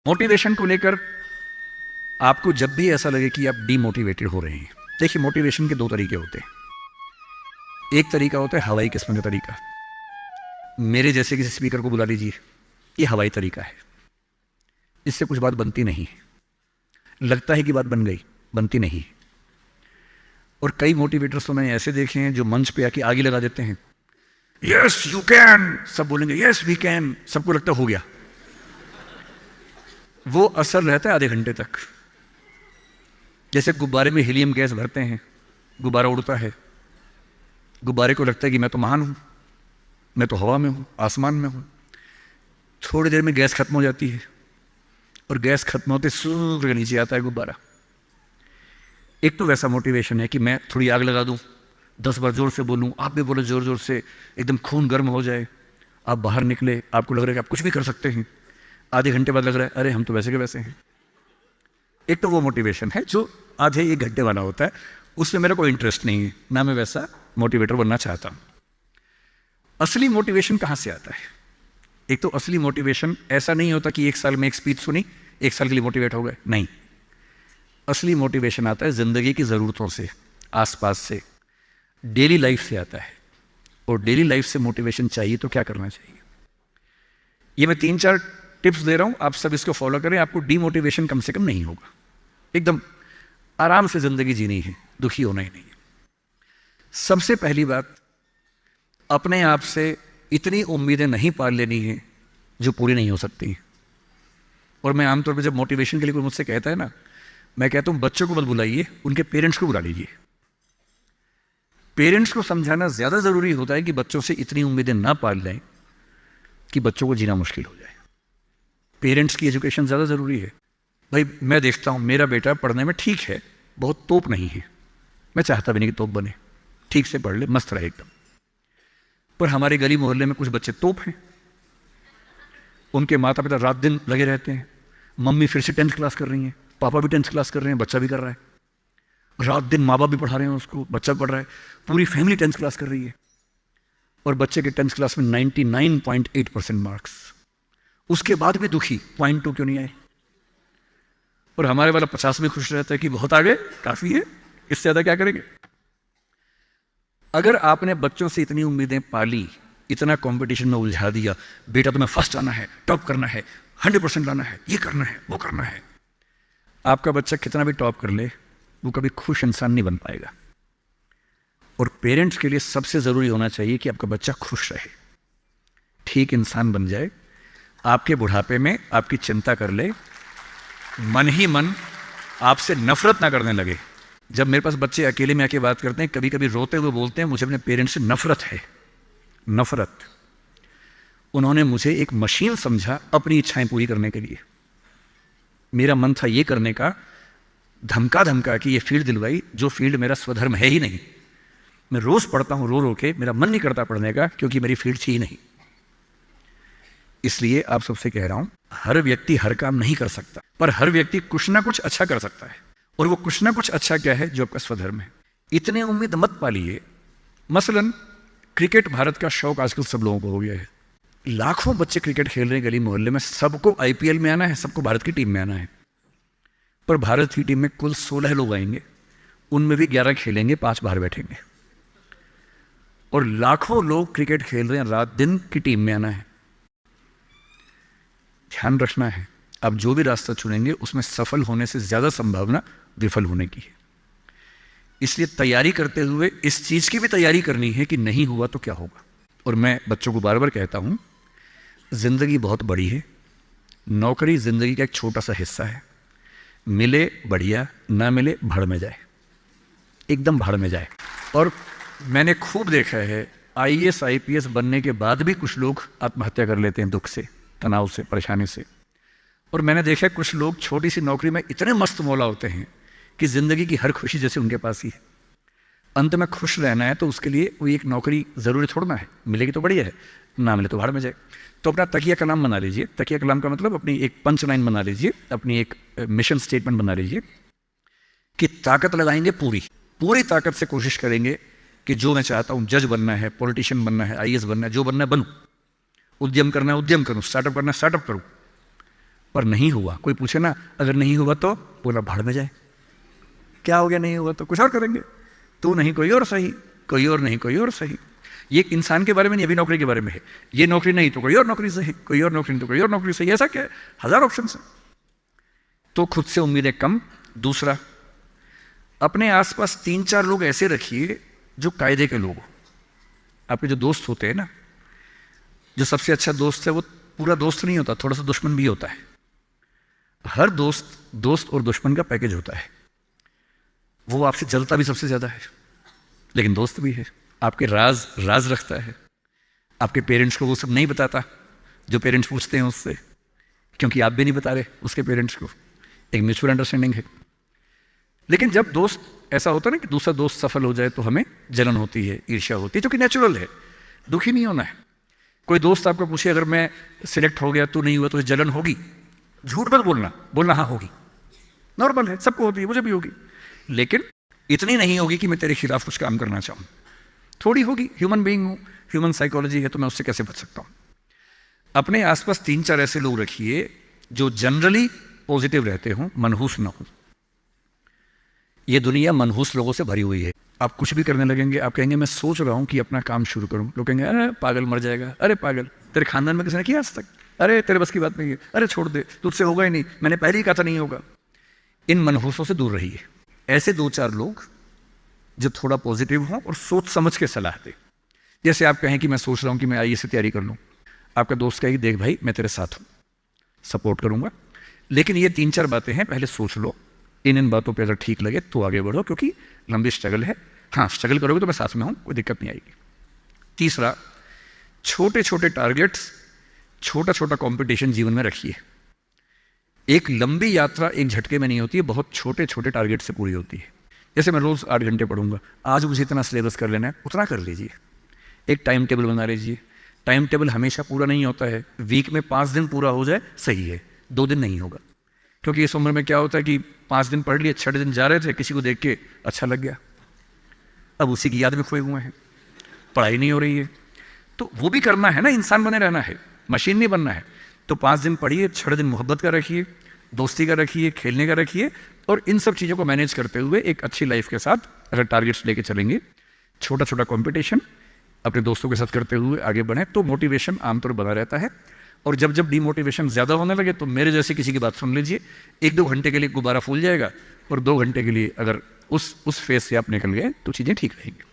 Motivation को लेकर आपको जब भी ऐसा लगे कि आप डीमोटिवेटेड हो रहे हैं, देखिए मोटिवेशन के दो तरीके होते हैं। एक तरीका होता है हवाई किस्म का तरीका, मेरे जैसे किसी स्पीकर को बुला लीजिए, ये हवाई तरीका है, इससे कुछ बात बनती नहीं है, लगता है कि बात बन गई, बनती नहीं। और कई मोटिवेटर्स तो मैंने ऐसे देखे हैं जो मंच पे आके आगे लगा देते हैं, यस यू कैन, सब बोलेंगे यस वी कैन, सबको लगता हो गया। वो असर रहता है आधे घंटे तक, जैसे गुब्बारे में हीलियम गैस भरते हैं, गुब्बारा उड़ता है, गुब्बारे को लगता है कि मैं तो महान हूं, मैं तो हवा में हूं, आसमान में हूं। थोड़ी देर में गैस खत्म हो जाती है और गैस खत्म होते सूर्य के नीचे आता है गुब्बारा। एक तो वैसा मोटिवेशन है कि मैं थोड़ी आग लगा दूं, 10 बार जोर से बोलूं, आप भी बोलो जोर जोर से, एकदम खून गर्म हो जाए, आप बाहर निकले, आपको लग रहा है कि आप कुछ भी कर सकते हैं, आधे घंटे बाद लग रहा है अरे हम तो वैसे के वैसे हैं। एक तो वो मोटिवेशन है जो आधे एक घंटे वाला होता है, उसमें मेरा कोई इंटरेस्ट नहीं है, ना मैं वैसा मोटिवेटर बनना चाहता हूं। असली मोटिवेशन कहां से आता है? एक तो असली मोटिवेशन ऐसा नहीं होता कि एक साल में एक स्पीच सुनी, एक साल के लिए मोटिवेट हो गए, नहीं। असली मोटिवेशन आता है जिंदगी की ज़रूरतों से, आसपास से, डेली लाइफ से आता है। और डेली लाइफ से मोटिवेशन चाहिए तो क्या करना चाहिए? ये मैं 3-4 टिप्स दे रहा हूं, आप सब इसको फॉलो करें, आपको डीमोटिवेशन कम से कम नहीं होगा। एकदम आराम से जिंदगी जीनी है, दुखी होना ही नहीं है। सबसे पहली बात, अपने आप से इतनी उम्मीदें नहीं पाल लेनी है जो पूरी नहीं हो सकती। और मैं आमतौर पर जब मोटिवेशन के लिए कोई मुझसे कहता है ना, मैं कहता हूं बच्चों को मत बुलाइए, उनके पेरेंट्स को बुला लीजिए। पेरेंट्स को समझाना ज्यादा जरूरी होता है कि बच्चों से इतनी उम्मीदें ना पाल लें कि बच्चों को जीना मुश्किल हो जाए। पेरेंट्स की एजुकेशन ज्यादा जरूरी है। भाई मैं देखता हूं मेरा बेटा पढ़ने में ठीक है, बहुत तोप नहीं है, मैं चाहता भी नहीं कि तोप बने, ठीक से पढ़ ले, मस्त रहे एकदम। पर हमारे गली मोहल्ले में कुछ बच्चे तोप हैं, उनके माता पिता रात दिन लगे रहते हैं, मम्मी फिर से 10th क्लास कर रही हैं, पापा भी 10th क्लास कर रहे हैं, बच्चा भी कर रहा है, रात दिन माँ बाप भी पढ़ा रहे हैं उसको, बच्चा भी पढ़ रहा है, पूरी फैमिली 10th क्लास कर रही है। और बच्चे के 10th क्लास में 99.8% मार्क्स, उसके बाद भी दुखी, 0.2 क्यों नहीं आए? और हमारे वाला 50 में खुश रहता है कि बहुत आगे, काफी है, इससे ज्यादा क्या करेंगे? अगर आपने बच्चों से इतनी उम्मीदें पाली, इतना कंपटीशन में उलझा दिया, बेटा तुम्हें फर्स्ट आना है, टॉप करना है, 100% लाना है, ये करना है, वो करना है, आपका बच्चा कितना भी टॉप कर ले, वो कभी खुश इंसान नहीं बन पाएगा। और पेरेंट्स के लिए सबसे जरूरी होना चाहिए कि आपका बच्चा खुश रहे, ठीक इंसान बन जाए, आपके बुढ़ापे में आपकी चिंता कर ले, मन ही मन आपसे नफरत ना करने लगे। जब मेरे पास बच्चे अकेले में आके बात करते हैं, कभी कभी रोते हुए बोलते हैं मुझे अपने पेरेंट्स से नफरत है, नफरत। उन्होंने मुझे एक मशीन समझा अपनी इच्छाएं पूरी करने के लिए। मेरा मन था ये करने का, धमका धमका कि ये फील्ड दिलवाई जो फील्ड मेरा स्वधर्म है ही नहीं। मैं रोज पढ़ता हूं रो रो के, मेरा मन नहीं करता पढ़ने का क्योंकि मेरी फील्ड थी ही नहीं। इसलिए आप सबसे कह रहा हूं, हर व्यक्ति हर काम नहीं कर सकता, पर हर व्यक्ति कुछ ना कुछ अच्छा कर सकता है। और वो कुछ ना कुछ अच्छा क्या है? जो आपका स्वधर्म है। इतने उम्मीद मत पालिए। मसलन क्रिकेट भारत का शौक आजकल सब लोगों को हो गया है, लाखों बच्चे क्रिकेट खेल रहे हैं गली मोहल्ले में, सबको आईपीएल में आना है, सबको भारत की टीम में आना है। पर भारत की टीम में कुल 16 लोग आएंगे, उनमें भी 11 खेलेंगे, 5 बाहर बैठेंगे। और लाखों लोग क्रिकेट खेल रहे हैं, रात दिन की टीम में आना है। ध्यान रखना है, आप जो भी रास्ता चुनेंगे उसमें सफल होने से ज्यादा संभावना विफल होने की है। इसलिए तैयारी करते हुए इस चीज की भी तैयारी करनी है कि नहीं हुआ तो क्या होगा। और मैं बच्चों को बार बार कहता हूं, जिंदगी बहुत बड़ी है, नौकरी जिंदगी का एक छोटा सा हिस्सा है, मिले बढ़िया, ना मिले भाड़ में जाए, एकदम भाड़ में जाए। और मैंने खूब देखा है, आईएएस आईपीएस बनने के बाद भी कुछ लोग आत्महत्या कर लेते हैं, दुख से, तनाव से, परेशानी से। और मैंने देखा कुछ लोग छोटी सी नौकरी में इतने मस्त मौला होते हैं कि जिंदगी की हर खुशी जैसे उनके पास ही है। अंत में खुश रहना है तो उसके लिए वो एक नौकरी जरूरी थोड़ना है, मिलेगी तो बढ़िया है, ना मिले तो भाड़ में जाए। तो अपना तकिया कलाम बना लीजिए, तकिया कलाम का मतलब अपनी एक पंच लाइन बना लीजिए, अपनी एक मिशन स्टेटमेंट बना लीजिए कि ताकत लगाएंगे, पूरी ताकत से कोशिश करेंगे कि जो मैं चाहता हूं, जज बनना है, पॉलिटिशियन बनना है, आईएएस बनना है, जो बनना है बनूं, उद्यम करना है उद्यम करूं, स्टार्टअप करना है स्टार्टअप करूं। पर नहीं हुआ। कोई पूछे ना अगर नहीं हुआ तो बोला भाड़ में जाए, क्या हो गया नहीं हुआ तो कुछ और करेंगे, तू नहीं कोई और सही, कोई और नहीं कोई और सही। ये इंसान के बारे में नहीं, अभी नौकरी के बारे में है। ये नौकरी नहीं तो कोई और नौकरी सही, कोई और नौकरी नहीं तो कोई और नौकरी सही, ऐसा क्या है, हजार ऑप्शन है। तो खुद से उम्मीदें कम। दूसरा, अपने आसपास 3-4 लोग ऐसे रखिए जो कायदे के लोग हो। आपके जो दोस्त होते हैं ना, जो सबसे अच्छा दोस्त है वो पूरा दोस्त नहीं होता, थोड़ा सा दुश्मन भी होता है। हर दोस्त और दुश्मन का पैकेज होता है। वो आपसे जलता भी सबसे ज्यादा है लेकिन दोस्त भी है, आपके राज रखता है। आपके पेरेंट्स को वो सब नहीं बताता जो पेरेंट्स पूछते हैं उससे, क्योंकि आप भी नहीं बता रहे उसके पेरेंट्स को। एक म्यूचुअल अंडरस्टैंडिंग है। लेकिन जब दोस्त ऐसा होता है ना कि दूसरा दोस्त सफल हो जाए तो हमें जलन होती है, ईर्ष्या होती है, जो कि नेचुरल है। दुखी नहीं होना है। कोई दोस्त आपको पूछे अगर मैं सिलेक्ट हो गया तू नहीं हुआ तो जलन होगी, झूठ मत बोलना हाँ होगी, नॉर्मल है, सबको होती है, मुझे भी होगी, लेकिन इतनी नहीं होगी कि मैं तेरे खिलाफ कुछ काम करना चाहूं। थोड़ी होगी, ह्यूमन बीइंग हूं, ह्यूमन साइकोलॉजी है, तो मैं उससे कैसे बच सकता हूं। अपने आसपास 3-4 ऐसे लोग रखिए जो जनरली पॉजिटिव रहते हो, मनहूस ना हो। यह दुनिया मनहूस लोगों से भरी हुई है। आप कुछ भी करने लगेंगे, आप कहेंगे मैं सोच रहा हूं कि अपना काम शुरू करूं, लोग कहेंगे अरे पागल मर जाएगा, अरे पागल, तेरे खानदान में किसी ने किया आज तक, अरे तेरे बस की बात नहीं है, अरे छोड़ दे, तुझसे होगा ही नहीं, मैंने पहले ही कहा था नहीं होगा। इन मनहूसों से दूर रहिए। ऐसे 2-4 लोग जो थोड़ा पॉजिटिव हों और सोच समझ के सलाह दे। जैसे आप कहें कि मैं सोच रहा हूं कि मैं आईएएस की तैयारी कर लूं, आपका दोस्त कहेगी देख भाई मैं तेरे साथ हूं, सपोर्ट करूंगा, लेकिन ये 3-4 बातें हैं, पहले सोच लो। इन बातों पे अगर ठीक लगे तो आगे बढ़ो, क्योंकि लंबी स्ट्रगल है। हाँ, स्ट्रगल करोगे तो मैं साथ में हूं, कोई दिक्कत नहीं आएगी। तीसरा, छोटे छोटे टारगेट्स, छोटा छोटा कंपटीशन जीवन में रखिए। एक लंबी यात्रा एक झटके में नहीं होती है, बहुत छोटे छोटे टारगेट से पूरी होती है। जैसे मैं रोज 8 घंटे पढ़ूंगा, आज मुझे इतना सिलेबस कर लेना है, उतना कर लीजिए। एक टाइम टेबल बना लीजिए। टाइम टेबल हमेशा पूरा नहीं होता है, वीक में 5 दिन पूरा हो जाए सही है, 2 दिन नहीं होगा। क्योंकि इस उम्र में क्या होता है कि 5 दिन पढ़ लिए, 6 दिन जा रहे थे, किसी को देख के अच्छा लग गया, अब उसी की याद में खोए हुए हैं, पढ़ाई नहीं हो रही है। तो वो भी करना है ना, इंसान बने रहना है, मशीन नहीं बनना है। तो 5 दिन पढ़िए, 6 दिन मोहब्बत का रखिए, दोस्ती का रखिए, खेलने का रखिए, और इन सब चीज़ों को मैनेज करते हुए एक अच्छी लाइफ के साथ अगर टारगेट्स लेके चलेंगे, छोटा छोटा कंपटीशन अपने दोस्तों के साथ करते हुए आगे बढ़े, तो मोटिवेशन आमतौर बना रहता है। और जब जब डिमोटिवेशन ज़्यादा होने लगे तो मेरे जैसे किसी की बात सुन लीजिए, 1-2 घंटे के लिए गुब्बारा फूल जाएगा, और 2 घंटे के लिए अगर उस फेज से आप निकल गए तो चीज़ें ठीक रहेंगी।